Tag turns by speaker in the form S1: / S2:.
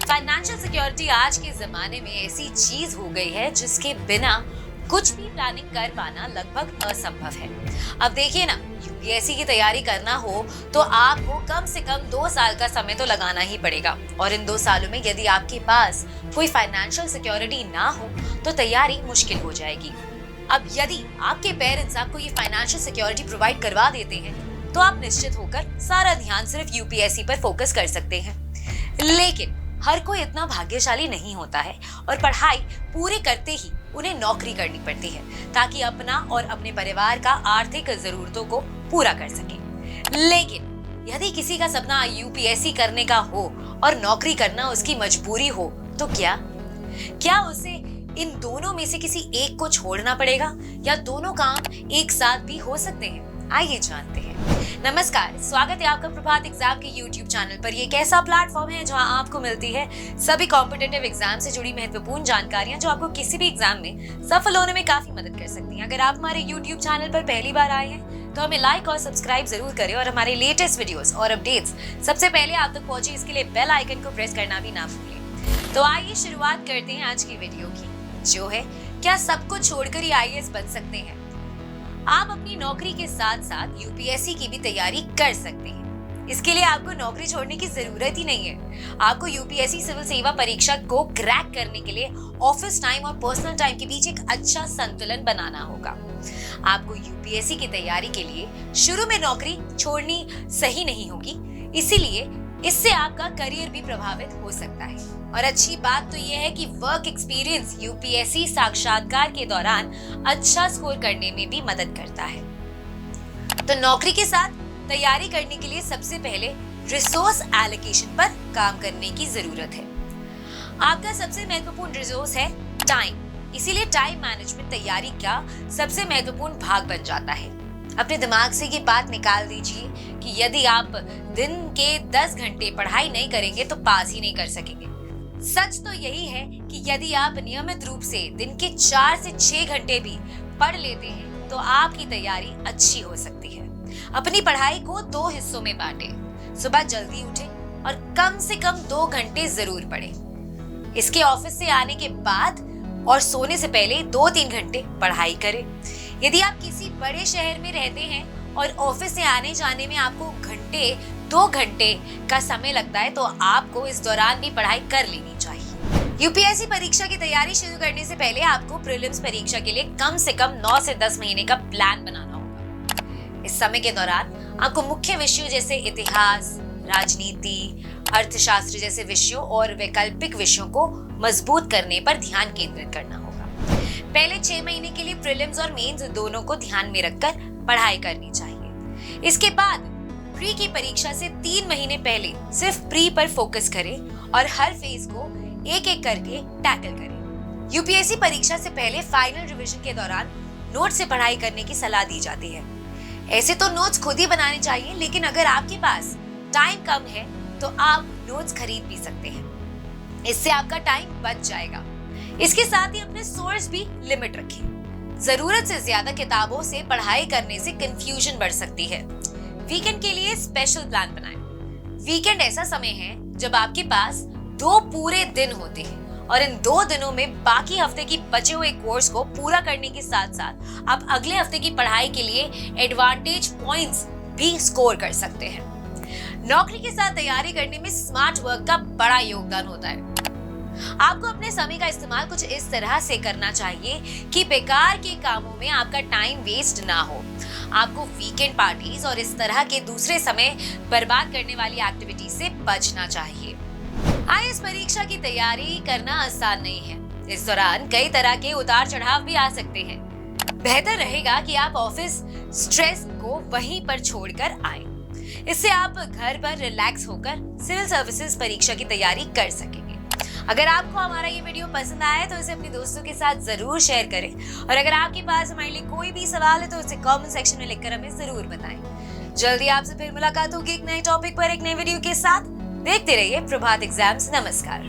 S1: Financial security आज के जमाने में ऐसी चीज हो गई है जिसके बिना कुछ भी प्लानिंग कर पाना लगभग असंभव है। अब देखिए ना, यूपीएससी की तैयारी करना हो तो आपको कम से कम 2 साल का समय तो लगाना ही पड़ेगा और इन 2 सालों में यदि आपके पास कोई फाइनेंशियल सिक्योरिटी ना हो तो तैयारी मुश्किल हो जाएगी। अब यदि आपके पेरेंट्स आपको ये फाइनेंशियल सिक्योरिटी प्रोवाइड करवा देते हैं तो आप निश्चित होकर सारा ध्यान सिर्फ यूपीएससी पर फोकस कर सकते हैं। लेकिन हर कोई इतना भाग्यशाली नहीं होता है और पढ़ाई पूरी करते ही उन्हें नौकरी करनी पड़ती है ताकि अपना और अपने परिवार का आर्थिक जरूरतों को पूरा कर सके। लेकिन यदि किसी का सपना यूपीएससी करने का हो और नौकरी करना उसकी मजबूरी हो तो क्या उसे इन दोनों में से किसी एक को छोड़ना पड़ेगा या दोनों काम एक साथ भी हो सकते हैं? आइए जानते हैं। नमस्कार, स्वागत है आपका प्रभात एग्जाम के YouTube चैनल पर। ये एक ऐसा प्लेटफॉर्म है जहां आपको मिलती है सभी कॉम्पिटिटिव एग्जाम से जुड़ी महत्वपूर्ण जानकारियां जो आपको किसी भी एग्जाम में सफल होने में काफी मदद कर सकती हैं। अगर आप हमारे YouTube चैनल पर पहली बार आए हैं तो हमें लाइक और सब्सक्राइब जरूर करें और हमारे लेटेस्ट वीडियोस और अपडेट्स सबसे पहले आप तक पहुंचे इसके लिए बेल आइकन को प्रेस करना भी ना भूलें। तो आइए शुरुआत करते हैं आज की वीडियो की, जो है क्या सब कुछ छोड़कर ही आईएएस बन सकते हैं? आप अपनी नौकरी के साथ साथ यूपीएससी की भी तैयारी कर सकते हैं। इसके लिए आपको नौकरी छोड़ने की जरूरत ही नहीं है। आपको यूपीएससी सिविल सेवा परीक्षा को क्रैक करने के लिए ऑफिस टाइम और पर्सनल टाइम के बीच एक अच्छा संतुलन बनाना होगा। आपको यूपीएससी की तैयारी के लिए शुरू में नौकरी छोड़नी सही नहीं होगी, इसीलिए इससे आपका करियर भी प्रभावित हो सकता है। और अच्छी बात तो यह है कि वर्क एक्सपीरियंस यूपीएससी साक्षात्कार के दौरान अच्छा स्कोर करने में भी मदद करता है। तो नौकरी के साथ तैयारी करने के लिए सबसे पहले रिसोर्स एलोकेशन पर काम करने की जरूरत है। आपका सबसे महत्वपूर्ण रिसोर्स है टाइम, इसीलिए टाइम मैनेजमेंट तैयारी का सबसे महत्वपूर्ण भाग बन जाता है। अपने दिमाग से ये बात निकाल दीजिए कि यदि आप दिन के 10 घंटे पढ़ाई नहीं करेंगे तो पास ही नहीं कर सकेंगे। सच तो यही है कि यदि आप नियमित रूप से दिन के 4 से 6 घंटे भी पढ़ लेते हैं तो आपकी तैयारी अच्छी हो सकती है। अपनी पढ़ाई को 2 हिस्सों में बांटें। सुबह जल्दी उठें और कम से कम 2 घंटे जरूर पढ़ें। इसके ऑफिस से आने के बाद और सोने से पहले 2-3 घंटे पढ़ाई करें। यदि आप किसी बड़े शहर में रहते हैं और ऑफिस से आने जाने में आपको 2 घंटे का समय लगता है तो आपको इस दौरान भी पढ़ाई कर लेनी चाहिए। यूपीएससी परीक्षा की तैयारी शुरू करने से पहले आपको प्रीलिम्स परीक्षा के लिए कम से कम 9 से 10 महीने का प्लान बनाना होगा। इस समय के दौरान आपको मुख्य विषयों जैसे इतिहास, राजनीति, अर्थशास्त्र जैसे विषयों और वैकल्पिक विषयों को मजबूत करने पर ध्यान केंद्रित करना होगा। पहले 6 महीने के लिए प्रीलिम्स और मेंस दोनों को ध्यान में रखकर पढ़ाई करनी चाहिए। इसके बाद प्री की परीक्षा से 3 महीने पहले सिर्फ प्री पर फोकस करें और हर फेज को एक-एक करके टैकल करें। यूपीएससी परीक्षा से पहले फाइनल रिवीजन के दौरान नोट से पढ़ाई करने की सलाह दी जाती है। ऐसे तो नोट्स खुद ही बनाने चाहिए, लेकिन अगर आपके पास टाइम कम है तो आप नोट्स खरीद भी सकते हैं। इससे आपका टाइम बच जाएगा। इसके साथ ही अपने सोर्स भी लिमिट रखें। जरूरत से ज्यादा किताबों से पढ़ाई करने से कंफ्यूजन बढ़ सकती है। वीकेंड के लिए स्पेशल प्लान बनाएं। वीकेंड ऐसा समय है जब आपके पास 2 पूरे दिन होते हैं और इन 2 दिनों में बाकी हफ्ते की बचे हुए कोर्स को पूरा करने के साथ साथ आप अगले हफ्ते की पढ़ाई के लिए एडवांटेज पॉइंट्स भी स्कोर कर सकते हैं। नौकरी के साथ तैयारी करने में स्मार्ट वर्क का बड़ा योगदान होता है। आपको अपने समय का इस्तेमाल कुछ इस तरह से करना चाहिए कि बेकार के कामों में आपका टाइम वेस्ट ना हो। आपको वीकेंड पार्टीज और इस तरह के दूसरे समय बर्बाद करने वाली एक्टिविटीज से बचना चाहिए। आईएएस परीक्षा की तैयारी करना आसान नहीं है। इस दौरान कई तरह के उतार चढ़ाव भी आ सकते हैं। बेहतर रहेगा कि आप ऑफिस स्ट्रेस को वहीं पर छोड़कर आएं। इससे आप घर पर रिलैक्स होकर सिविल सर्विसेज परीक्षा की तैयारी कर सकेंगे। अगर आपको हमारा ये वीडियो पसंद आया है तो इसे अपने दोस्तों के साथ जरूर शेयर करें और अगर आपके पास हमारे लिए कोई भी सवाल है तो उसे कमेंट सेक्शन में लिखकर हमें जरूर बताएं। जल्दी आपसे फिर मुलाकात होगी एक नए टॉपिक पर एक नए वीडियो के साथ। देखते रहिए प्रभात एग्जाम्स। नमस्कार।